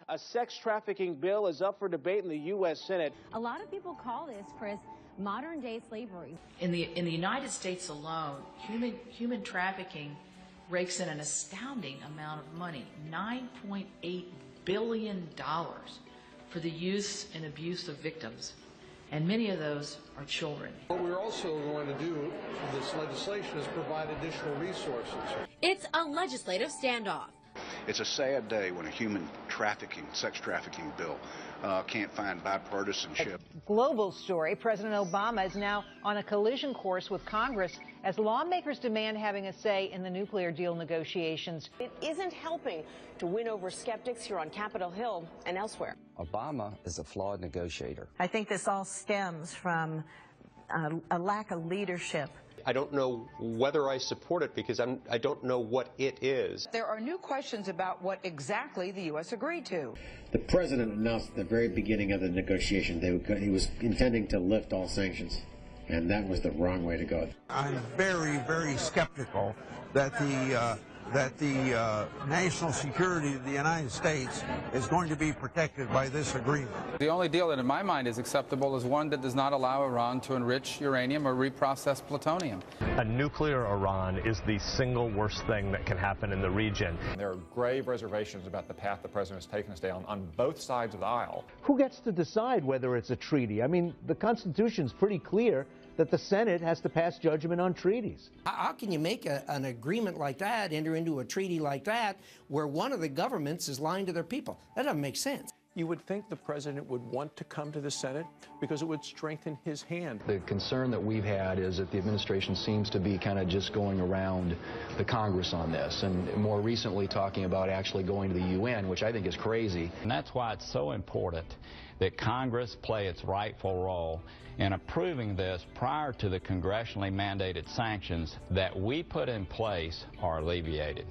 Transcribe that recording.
A sex trafficking bill is up for debate in the U.S. Senate. A lot of people call this, Chris, modern-day slavery. In the United States alone, human trafficking rakes in an astounding amount of money, $9.8 billion for the use and abuse of victims. And many of those are children. What we're also going to do with this legislation is provide additional resources. It's a legislative standoff. It's a sad day when a human trafficking, sex trafficking bill can't find bipartisanship. Global story. President Obama is now on a collision course with Congress as lawmakers demand having a say in the nuclear deal negotiations. It isn't helping to win over skeptics here on Capitol Hill and elsewhere. Obama is a flawed negotiator. I think this all stems from a lack of leadership. I don't know whether I support it because I don't know what it is. There are new questions about what exactly the U.S. agreed to. The president announced at the very beginning of the negotiation he was intending to lift all sanctions, and that was the wrong way to go. I'm very, very skeptical that the national security of the United States is going to be protected by this agreement. The only deal that in my mind is acceptable is one that does not allow Iran to enrich uranium or reprocess plutonium. A nuclear Iran is the single worst thing that can happen in the region. There are grave reservations about the path the president has taken us down on both sides of the aisle. Who gets to decide whether it's a treaty? I mean, the Constitution's pretty clear that the Senate has to pass judgment on treaties. How can you make an agreement like that, enter into a treaty like that, where one of the governments is lying to their people? That doesn't make sense. You would think the president would want to come to the Senate because it would strengthen his hand. The concern that we've had is that the administration seems to be kind of just going around the Congress on this, and more recently talking about actually going to the UN, which I think is crazy. And that's why it's so important that Congress play its rightful role in approving this prior to the congressionally mandated sanctions that we put in place are alleviated.